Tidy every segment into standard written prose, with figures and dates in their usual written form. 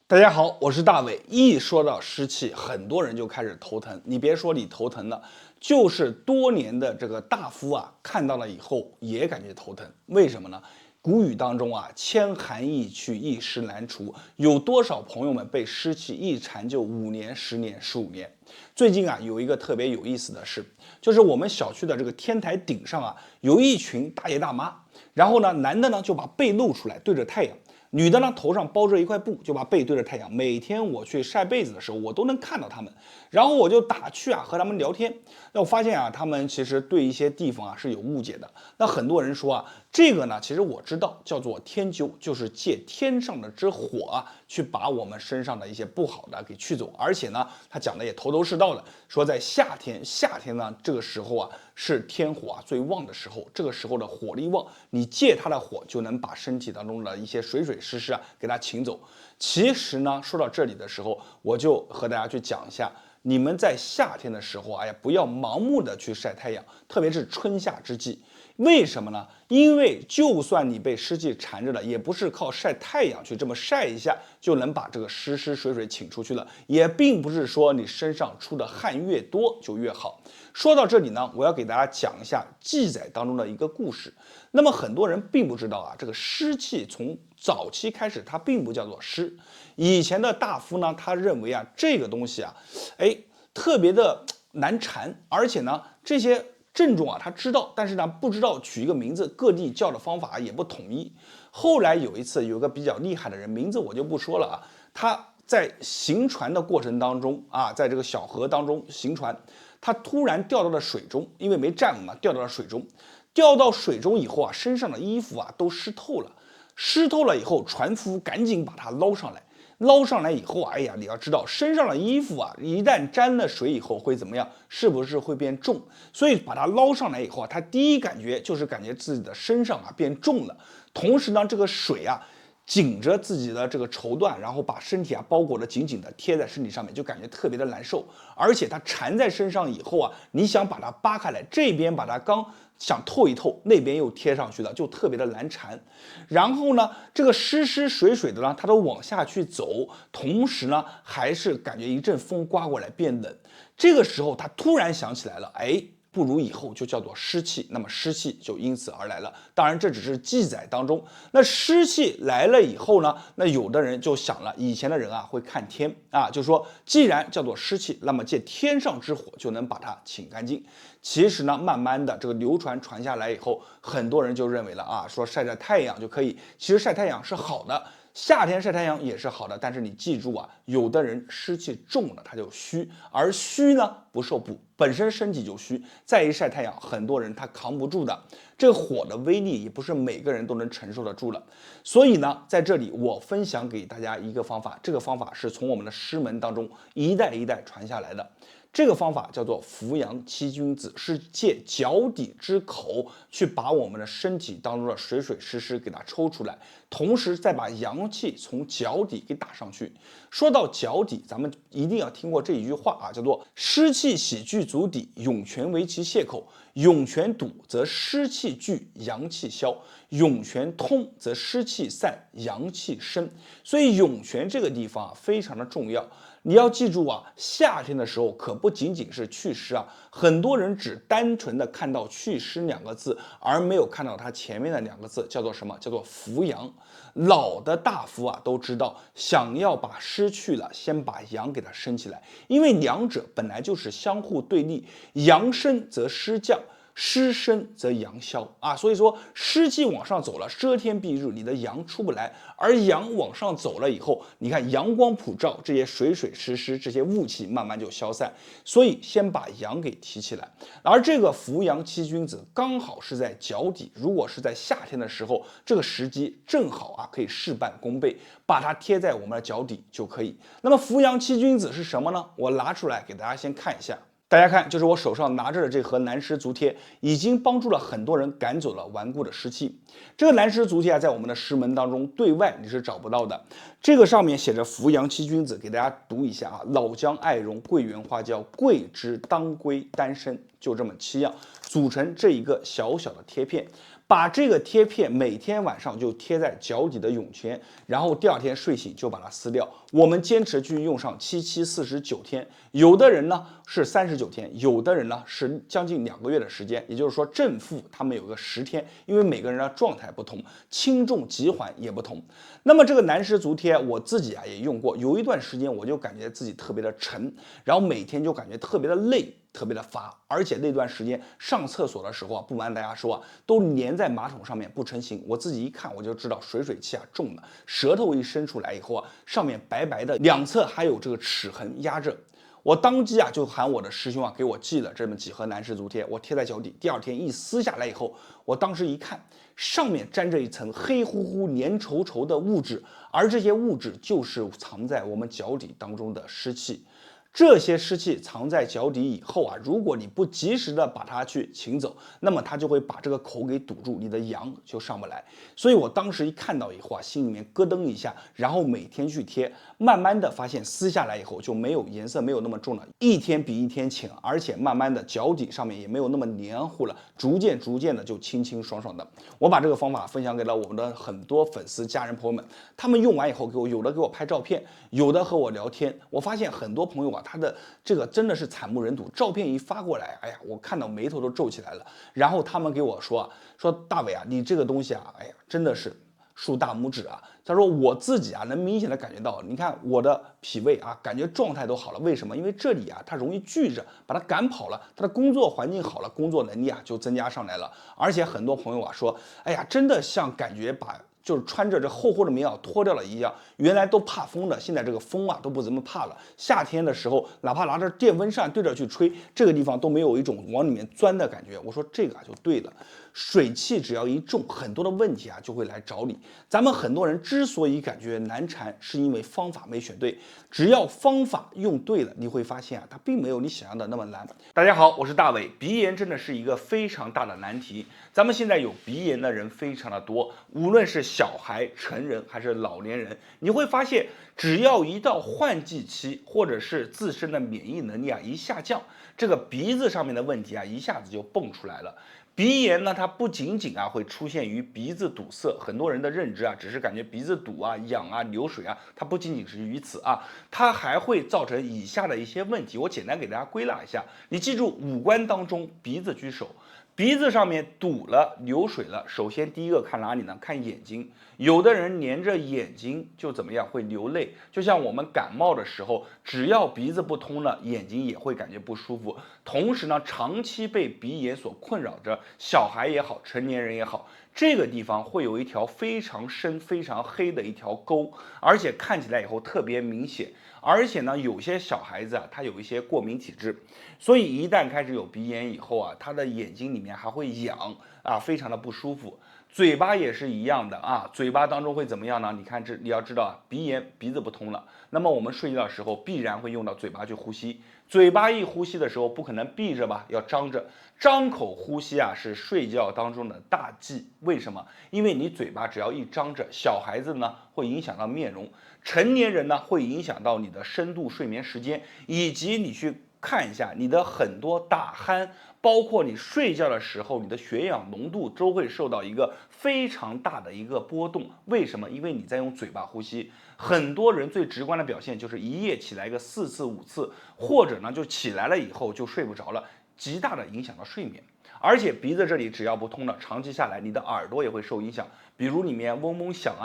大家好，我是大伟。一说到湿气，很多人就开始头疼。你别说你头疼了，就是多年的这个大夫啊，看到了以后也感觉头疼。为什么呢？古语当中啊，千寒易去，一湿难除。有多少朋友们被湿气一缠就5年、10年、15年？最近啊，有一个特别有意思的事，就是我们小区的这个天台顶上啊，有一群大爷大妈，然后呢，男的呢就把背露出来对着太阳。女的呢，头上包着一块布，就把背对着太阳。每天我去晒被子的时候，我都能看到他们。然后我就打趣啊，和他们聊天。那我发现啊，他们其实对一些地方啊是有误解的。那很多人说啊，这个呢，其实我知道叫做天灸，就是借天上的之火啊，去把我们身上的一些不好的给去走。而且呢，他讲的也头头是道的，说在夏天呢，这个时候啊是天火啊最旺的时候，这个时候的火力旺，你借它的火就能把身体当中的一些水湿啊给它请走。其实呢，说到这里的时候，我就和大家去讲一下。你们在夏天的时候，哎呀，不要盲目的去晒太阳，特别是春夏之际。为什么呢？因为就算你被湿气缠着了，也不是靠晒太阳去这么晒一下就能把这个湿水请出去了，也并不是说你身上出的汗越多就越好。说到这里呢，我要给大家讲一下记载当中的一个故事。那么很多人并不知道啊，这个湿气从早期开始它并不叫做湿。以前的大夫呢，他认为啊，这个东西啊，特别的难缠，而且呢，这些症状啊，他知道，但是呢，不知道取一个名字，各地叫的方法也不统一。后来有一次，有个比较厉害的人，名字我就不说了啊，他在行船的过程当中啊，在这个小河当中行船，他突然掉到了水中，因为没站稳嘛，掉到了水中。掉到水中以后啊，身上的衣服啊都湿透了。湿透了以后，船夫赶紧把他捞上来。捞上来以后，哎呀，你要知道，身上的衣服啊，一旦沾了水以后会怎么样？是不是会变重？所以把它捞上来以后啊，他第一感觉就是感觉自己的身上啊变重了，同时呢，这个水啊紧着自己的这个绸缎，然后把身体啊包裹得紧紧的贴在身体上面，就感觉特别的难受。而且它缠在身上以后啊，你想把它扒开来，这边把它刚想透一透，那边又贴上去了，就特别的难缠。然后呢，这个湿水的呢，它都往下去走，同时呢，还是感觉一阵风刮过来变冷。这个时候他突然想起来了，不如以后就叫做湿气，那么湿气就因此而来了。当然，这只是记载当中。那湿气来了以后呢，那有的人就想了，以前的人啊会看天啊，就说既然叫做湿气，那么借天上之火就能把它请干净。其实呢，慢慢的这个流传下来以后，很多人就认为了啊，说晒晒太阳就可以。其实晒太阳是好的。夏天晒太阳也是好的，但是你记住啊，有的人湿气重了他就虚，而虚呢不受补，本身身体就虚，再一晒太阳，很多人他扛不住的。这个火的威力也不是每个人都能承受得住了。所以呢，在这里我分享给大家一个方法，这个方法是从我们的师门当中一代一代传下来的。这个方法叫做扶阳七君子，是借脚底之口去把我们的身体当中的水湿给它抽出来，同时再把阳气从脚底给打上去。说到脚底，咱们一定要听过这一句话啊，叫做湿气喜聚足底，涌泉为其泄口。涌泉堵则湿气聚，阳气消；涌泉通则湿气散，阳气生。所以涌泉这个地方啊，非常的重要。你要记住啊，夏天的时候可不仅仅是祛湿啊，很多人只单纯的看到祛湿2个字，而没有看到它前面的2个字叫做什么？叫做扶阳。老的大夫啊都知道，想要把湿去了，先把阳给它升起来，因为两者本来就是相互对立，阳升则湿降。湿升则阳消啊，所以说湿气往上走了，遮天蔽日，你的阳出不来；而阳往上走了以后，你看阳光普照，这些水湿这些雾气慢慢就消散。所以先把阳给提起来，而这个扶阳七君子刚好是在脚底，如果是在夏天的时候，这个时机正好啊，可以事半功倍，把它贴在我们的脚底就可以。那么扶阳七君子是什么呢？我拿出来给大家先看一下。大家看，就是我手上拿着的这盒南湿足贴，已经帮助了很多人赶走了顽固的湿气。这个南湿足贴啊，在我们的师门当中对外你是找不到的。这个上面写着扶阳七君子，给大家读一下啊：老姜、艾绒、桂圆、花椒、桂枝、当归、丹参，就这么7样组成这一个小小的贴片。把这个贴片每天晚上就贴在脚底的涌泉，然后第二天睡醒就把它撕掉。我们坚持去用上749天，有的人呢是39天，有的人呢是将近2个月的时间，也就是说正负他们有个10天，因为每个人的状态不同，轻重疾缓也不同。那么这个南石足贴我自己也用过，有一段时间我就感觉自己特别的沉，然后每天就感觉特别的累，特别的乏，而且那段时间上厕所的时候不瞒大家说都粘在马桶上面不成形。我自己一看我就知道水气重了，舌头一伸出来以后上面白白的，两侧还有这个齿痕压着。我当即就喊我的师兄给我寄了这么几盒南石足贴，我贴在脚底，第二天一撕下来以后，我当时一看，上面沾着一层黑乎乎、黏稠稠的物质，而这些物质就是藏在我们脚底当中的湿气。这些湿气藏在脚底以后如果你不及时的把它去请走，那么它就会把这个口给堵住，你的阳就上不来。所以我当时一看到以后心里面咯噔一下，然后每天去贴，慢慢的发现撕下来以后就没有颜色，没有那么重了，一天比一天浅，而且慢慢的脚底上面也没有那么黏糊了，逐渐的就清清爽爽的。我把这个方法分享给了我们的很多粉丝、家人、朋友们，他们用完以后有的给我拍照片，有的和我聊天。我发现很多朋友他的这个真的是惨不忍睹，照片一发过来，哎呀，我看到眉头都皱起来了。然后他们给我说大伟你这个东西哎呀，真的是竖大拇指他说我自己能明显的感觉到，你看我的脾胃感觉状态都好了。为什么？因为这里它容易聚着，把它赶跑了，他的工作环境好了，工作能力就增加上来了。而且很多朋友说，哎呀，真的像感觉就是穿着这厚厚的棉袄脱掉了一样，原来都怕风的，现在这个风都不怎么怕了。夏天的时候，哪怕拿着电风扇对着去吹，这个地方都没有一种往里面钻的感觉。我说这个就对了，水气只要一重，很多的问题就会来找你。咱们很多人之所以感觉难缠，是因为方法没选对。只要方法用对了，你会发现它并没有你想象的那么难。大家好，我是大伟。鼻炎真的是一个非常大的难题，咱们现在有鼻炎的人非常的多，无论是小孩、成人还是老年人，你会发现，只要一到换季期，或者是自身的免疫能力一下降，这个鼻子上面的问题一下子就蹦出来了。鼻炎呢，它不仅仅会出现于鼻子堵塞，很多人的认知只是感觉鼻子堵痒流水它不仅仅是于此它还会造成以下的一些问题。我简单给大家归纳一下，你记住五官当中鼻子居首。鼻子上面堵了、流水了，首先第一个看哪里呢？看眼睛。有的人黏着眼睛就怎么样？会流泪。就像我们感冒的时候，只要鼻子不通了，眼睛也会感觉不舒服。同时呢，长期被鼻炎所困扰着，小孩也好，成年人也好，这个地方会有一条非常深、非常黑的一条沟，而且看起来以后特别明显。而且呢，有些小孩子他有一些过敏体质，所以一旦开始有鼻炎以后他的眼睛里面还会痒非常的不舒服。嘴巴也是一样的嘴巴当中会怎么样呢？你看你要知道鼻炎鼻子不通了，那么我们睡觉的时候必然会用到嘴巴去呼吸。嘴巴一呼吸的时候不可能闭着吧，要张着，张口呼吸是睡觉当中的大忌。为什么？因为你嘴巴只要一张着，小孩子呢会影响到面容，成年人呢会影响到你的深度睡眠时间，以及你去看一下你的很多打鼾，包括你睡觉的时候，你的血氧浓度都会受到一个非常大的一个波动。为什么？因为你在用嘴巴呼吸。很多人最直观的表现就是一夜起来个4次5次，或者呢就起来了以后就睡不着了，极大的影响到睡眠。而且鼻子这里只要不通了，长期下来你的耳朵也会受影响，比如里面嗡嗡响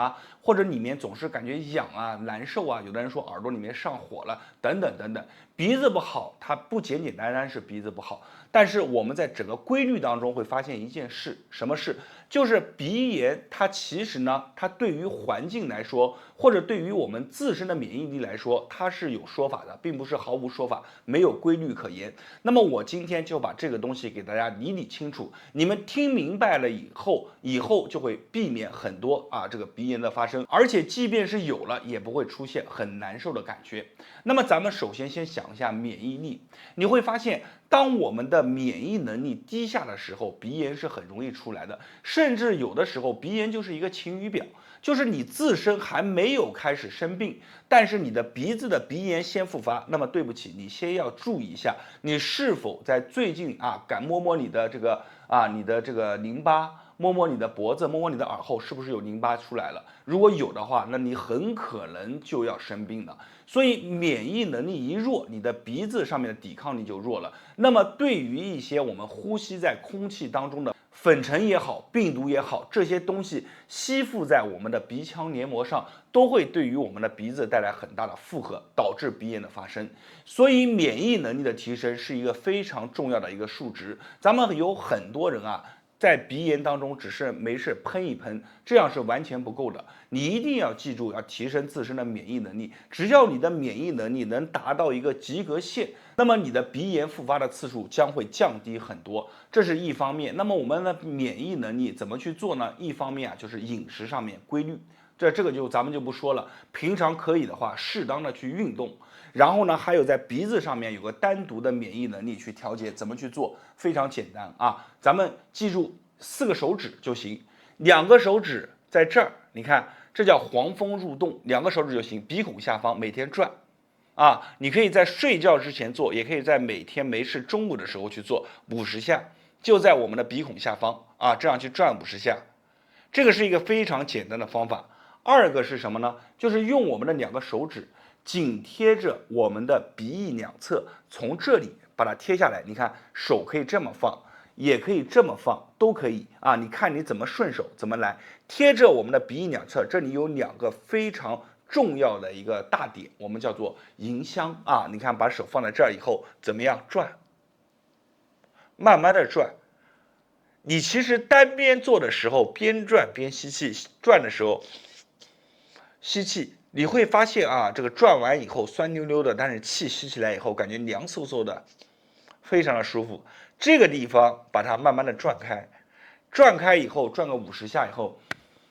或者里面总是感觉痒难受有的人说耳朵里面上火了，等等等等。鼻子不好，它不简简单单是鼻子不好，但是我们在整个规律当中会发现一件事，什么事？就是鼻炎，它其实呢，它对于环境来说，或者对于我们自身的免疫力来说，它是有说法的，并不是毫无说法，没有规律可言。那么我今天就把这个东西给大家理理清楚，你们听明白了以后就会避免很多这个鼻炎的发生，而且即便是有了，也不会出现很难受的感觉。那么咱们首先想一下免疫力，你会发现，当我们的免疫能力低下的时候，鼻炎是很容易出来的，甚至有的时候鼻炎就是一个晴雨表，就是你自身还没有开始生病，但是你的鼻子的鼻炎先复发，那么对不起，你先要注意一下，你是否在最近敢摸摸你的这个淋巴，摸摸你的脖子，摸摸你的耳后，是不是有淋巴出来了？如果有的话，那你很可能就要生病了。所以免疫能力一弱，你的鼻子上面的抵抗力就弱了。那么对于一些我们呼吸在空气当中的粉尘也好，病毒也好，这些东西吸附在我们的鼻腔黏膜上，都会对于我们的鼻子带来很大的负荷，导致鼻炎的发生。所以免疫能力的提升是一个非常重要的一个数值。咱们有很多人啊，在鼻炎当中只是没事喷一喷，这样是完全不够的。你一定要记住，要提升自身的免疫能力。只要你的免疫能力能达到一个及格线，那么你的鼻炎复发的次数将会降低很多，这是一方面。那么我们的免疫能力怎么去做呢？一方面啊，就是饮食上面规律，这个咱们就不说了。平常可以的话，适当的去运动。然后呢，还有在鼻子上面有个单独的免疫能力去调节，怎么去做？非常简单啊，咱们记住4个手指就行，2个手指在这儿，你看这叫黄蜂入洞，2个手指就行，鼻孔下方每天转。啊，你可以在睡觉之前做，也可以在每天没事中午的时候去做50下，就在我们的鼻孔下方啊，这样去转50下，这个是一个非常简单的方法。2个是什么呢？就是用我们的2个手指紧贴着我们的鼻翼两侧，从这里把它贴下来。你看手可以这么放，也可以这么放，都可以啊。你看你怎么顺手怎么来，贴着我们的鼻翼两侧，这里有2个非常重要的一个大点，我们叫做迎香啊。你看把手放在这儿以后，怎么样转？慢慢的转。你其实单边做的时候，边转边吸气，转的时候吸气，你会发现啊，这个转完以后酸溜溜的，但是气吸起来以后感觉凉飕飕的，非常的舒服。这个地方把它慢慢的转开，转开以后转个50下以后，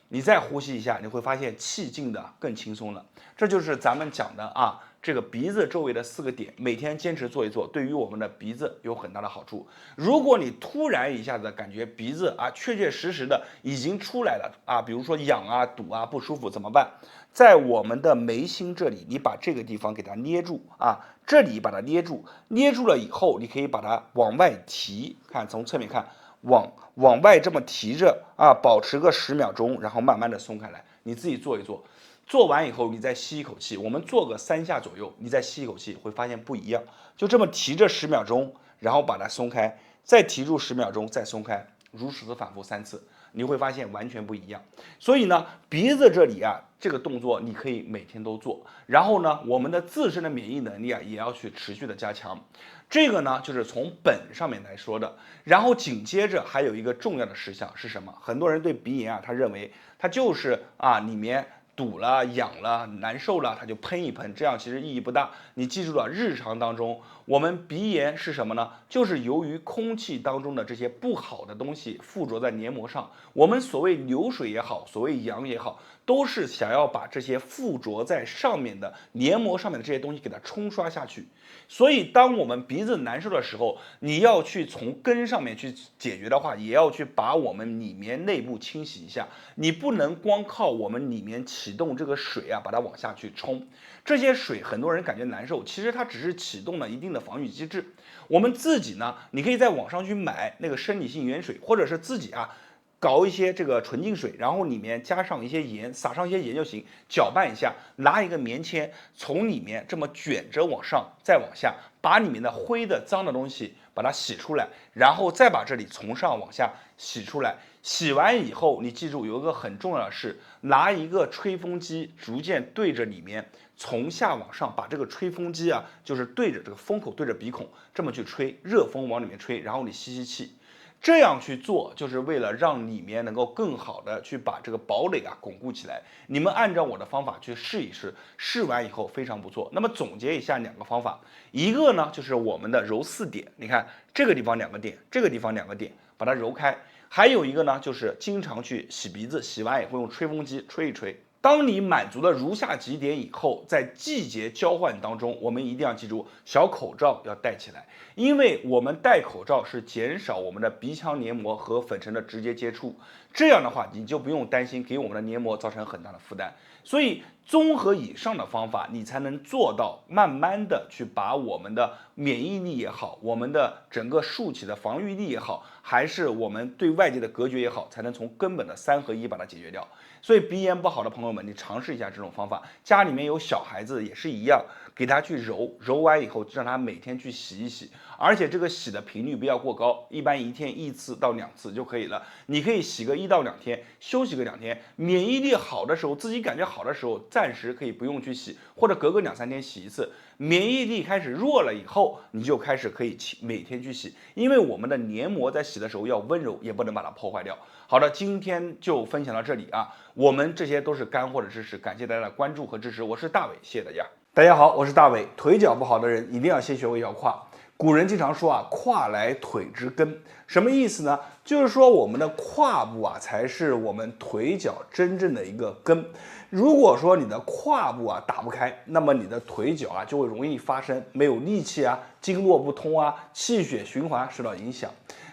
你再呼吸一下，你会发现气进的更轻松了。这就是咱们讲的啊，这个鼻子周围的4个点，每天坚持做一做，对于我们的鼻子有很大的好处。如果你突然一下子感觉鼻子啊确确实实的已经出来了啊，比如说痒啊、堵啊、不舒服怎么办？在我们的眉心这里，你把这个地方给它捏住啊，这里把它捏住，捏住了以后，你可以把它往外提，看从侧面看。往外这么提着啊，保持个10秒钟，然后慢慢的松开来。你自己做一做，做完以后你再吸一口气，我们做个3下左右，你再吸一口气，会发现不一样。就这么提着10秒钟，然后把它松开，再提住10秒钟，再松开，如此反复3次，你会发现完全不一样。所以呢，鼻子这里啊，这个动作你可以每天都做。然后呢，我们的自身的免疫能力啊，也要去持续的加强。这个呢，就是从本上面来说的。然后紧接着还有一个重要的事项是什么？很多人对鼻炎啊，他认为他就是啊里面堵了、痒了、难受了，他就喷一喷，这样其实意义不大。你记住了，日常当中我们鼻炎是什么呢？就是由于空气当中的这些不好的东西附着在黏膜上，我们所谓流水也好，所谓痒也好，都是想要把这些附着在上面的黏膜上面的这些东西给它冲刷下去。所以当我们鼻子难受的时候，你要去从根上面去解决的话，也要去把我们里面内部清洗一下。你不能光靠我们里面启动这个水啊，把它往下去冲。这些水很多人感觉难受，其实它只是启动了一定的防御机制。我们自己呢，你可以在网上去买那个生理性盐水，或者是自己啊搞一些这个纯净水，然后里面加上一些盐，撒上一些盐就行，搅拌一下，拿一个棉签从里面这么卷着往上，再往下，把里面的灰的脏的东西把它洗出来，然后再把这里从上往下洗出来。洗完以后，你记住有一个很重要的是，拿一个吹风机逐渐对着里面，从下往上把这个吹风机啊，就是对着这个风口对着鼻孔这么去吹，热风往里面吹，然后你吸吸气。这样去做，就是为了让里面能够更好的去把这个堡垒啊巩固起来。你们按照我的方法去试一试，试完以后非常不错。那么总结一下2个方法，一个呢就是我们的揉4点，你看这个地方2个点，这个地方2个点，把它揉开。还有一个呢就是经常去洗鼻子，洗完以后用吹风机吹一吹。当你满足了如下几点以后，在季节交换当中，我们一定要记住，小口罩要戴起来，因为我们戴口罩是减少我们的鼻腔黏膜和粉尘的直接接触，这样的话你就不用担心给我们的黏膜造成很大的负担。所以综合以上的方法，你才能做到慢慢的去把我们的免疫力也好，我们的整个竖起的防御力也好，还是我们对外界的隔绝也好，才能从根本的3合1把它解决掉。所以鼻炎不好的朋友们，你尝试一下这种方法，家里面有小孩子也是一样，给他去揉，揉完以后让他每天去洗一洗，而且这个洗的频率不要过高，一般1天1次到2次就可以了。你可以洗个1到2天，休息个2天，免疫力好的时候，自己感觉好的时候，暂时可以不用去洗，或者隔个2、3天洗一次。免疫力开始弱了以后，你就开始可以每天去洗，因为我们的黏膜在洗的时候要温柔，也不能把它破坏掉。好的，今天就分享到这里啊，我们这些都是干货的知识，感谢大家的关注和支持，我是大伟，谢谢大家。大家好，我是大伟。腿脚不好的人一定要先学会摇胯。古人经常说啊，胯来腿之根，什么意思呢？就是说我们的胯部啊，才是我们腿脚真正的一个根。如果说你的胯部啊打不开，那么你的腿脚啊就会容易发生没有力气啊、经络不通啊、气血循环受到影响。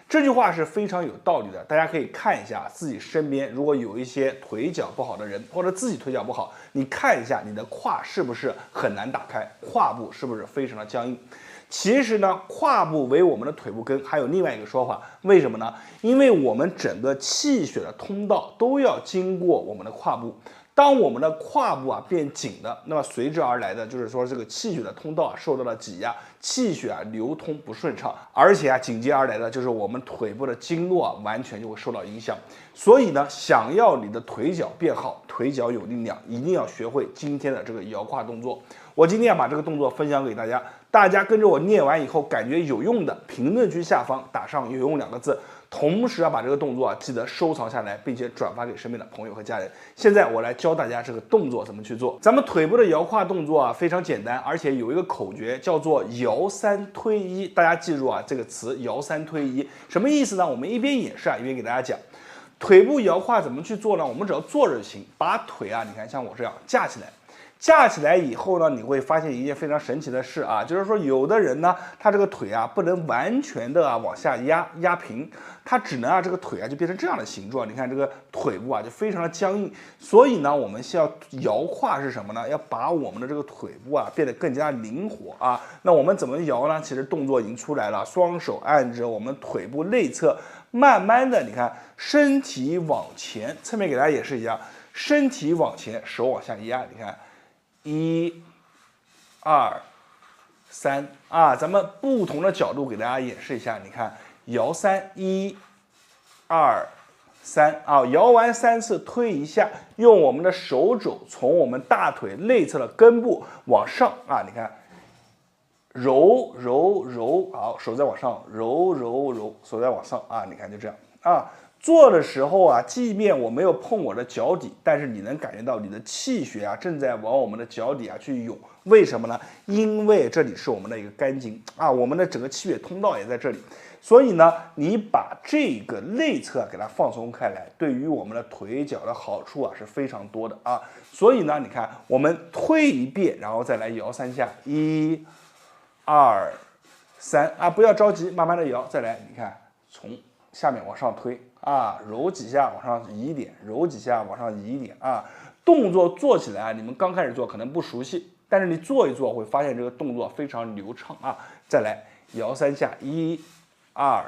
这句话是非常有道理的，大家可以看一下自己身边，如果有一些腿脚不好的人，或者自己腿脚不好，你看一下你的胯是不是很难打开，胯部是不是非常的僵硬。其实呢，胯部为我们的腿部根，还有另外一个说法，为什么呢？因为我们整个气血的通道都要经过我们的胯部。当我们的胯部啊变紧了，那么随之而来的就是说这个气血的通道啊受到了挤压，气血啊流通不顺畅，而且啊紧接而来的就是我们腿部的经络啊完全就会受到影响。所以呢，想要你的腿脚变好，腿脚有力量，一定要学会今天的这个摇胯动作。我今天要把这个动作分享给大家，大家跟着我练完以后感觉有用的，评论区下方打上有用2个字。同时要把这个动作啊记得收藏下来，并且转发给身边的朋友和家人。现在我来教大家这个动作怎么去做。咱们腿部的摇胯动作啊非常简单，而且有一个口诀叫做摇3推1，大家记住啊这个词摇3推1什么意思呢？我们一边演示啊一边给大家讲。腿部摇胯怎么去做呢？我们只要坐着就行，把腿啊你看像我这样架起来。架起来以后呢，你会发现一件非常神奇的事啊，就是说有的人呢，他这个腿啊不能完全的往下压平，他只能这个腿啊就变成这样的形状。你看这个腿部啊就非常的僵硬，所以呢，我们需要摇胯是什么呢？要把我们的这个腿部啊变得更加灵活啊。那我们怎么摇呢？其实动作已经出来了，双手按着我们腿部内侧，慢慢的你看身体往前，侧面给大家演示一下，身体往前，手往下压，你看。1、2、3啊，咱们不同的角度给大家演示一下。你看，摇1、2、3啊，摇完3次推一下，用我们的手肘从我们大腿内侧的根部往上啊，你看，揉揉揉，好，手再往上揉揉揉，手再往上啊，你看就这样啊。做的时候啊，即便我没有碰我的脚底，但是你能感觉到你的气血啊正在往我们的脚底啊去涌。为什么呢？因为这里是我们的一个肝经啊，我们的整个气血通道也在这里。所以呢，你把这个内侧给它放松开来，对于我们的腿脚的好处啊是非常多的啊。所以呢，你看我们推一遍，然后再来摇3下，1、2、3啊，不要着急，慢慢的摇，再来，你看从下面往上推。啊，揉几下往上移一点，揉几下往上移一点啊。动作做起来，你们刚开始做可能不熟悉，但是你做一做会发现这个动作非常流畅啊。再来摇3下，1、2、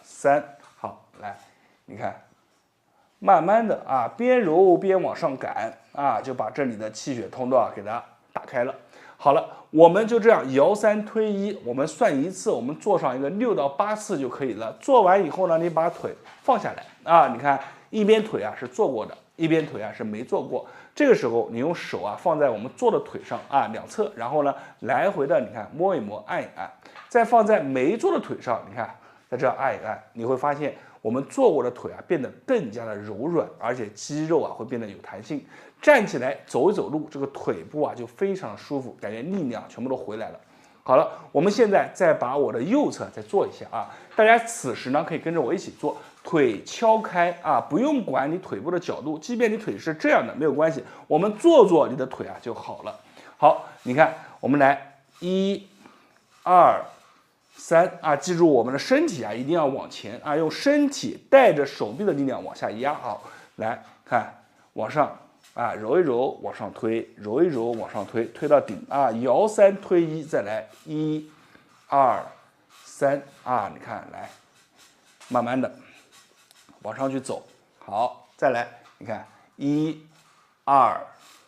3，好，来，你看，慢慢的啊，边揉边往上赶啊，就把这里的气血通道啊给它打开了。好了，我们就这样摇3推1，我们算1次，我们做上一个6到8次就可以了。做完以后呢，你把腿放下来啊，你看一边腿啊是做过的，一边腿啊是没做过。这个时候你用手啊放在我们做的腿上啊两侧，然后呢来回的你看摸一摸，按一按，再放在没做的腿上，你看再这样按一按，你会发现我们做过的腿啊变得更加的柔软，而且肌肉啊会变得有弹性。站起来走一走路，这个腿部啊就非常舒服，感觉力量全部都回来了。好了，我们现在再把我的右侧再做一下啊，大家此时呢可以跟着我一起做，腿敲开啊，不用管你腿部的角度，即便你腿是这样的没有关系，我们做你的腿啊就好了。好，你看我们来1、2、3啊，记住我们的身体啊一定要往前啊，用身体带着手臂的力量往下压啊，来看往上啊，揉一揉往上推，揉一揉往上推，推到顶啊，摇3推1，再来1、2、3啊，你看来，慢慢的往上去走，好，再来，你看1、2、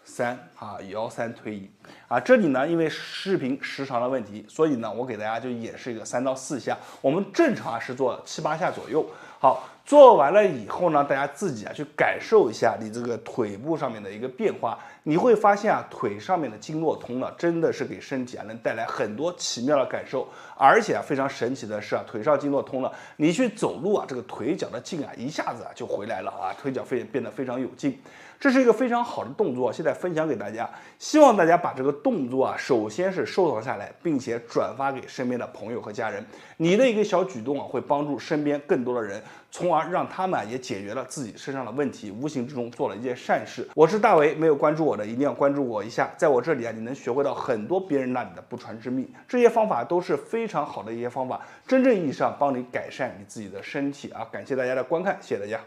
3啊，摇3推1啊，这里呢，因为视频时长的问题，所以呢，我给大家就演示一个3到4下，我们正常是做7、8下左右。好，做完了以后呢，大家自己去感受一下你这个腿部上面的一个变化，你会发现啊，腿上面的经络通了，真的是给身体能带来很多奇妙的感受，而且非常神奇的是腿上经络通了，你去走路这个腿脚的劲一下子就回来了腿脚变得非常有劲。这是一个非常好的动作，现在分享给大家，希望大家把这个动作首先是收藏下来，并且转发给身边的朋友和家人。你的一个小举动会帮助身边更多的人，从而让他们也解决了自己身上的问题，无形之中做了一件善事。我是大为，没有关注我的一定要关注我一下，在我这里你能学会到很多别人那里的不传之秘，这些方法都是非常好的一些方法，真正意义上帮你改善你自己的身体感谢大家的观看，谢谢大家。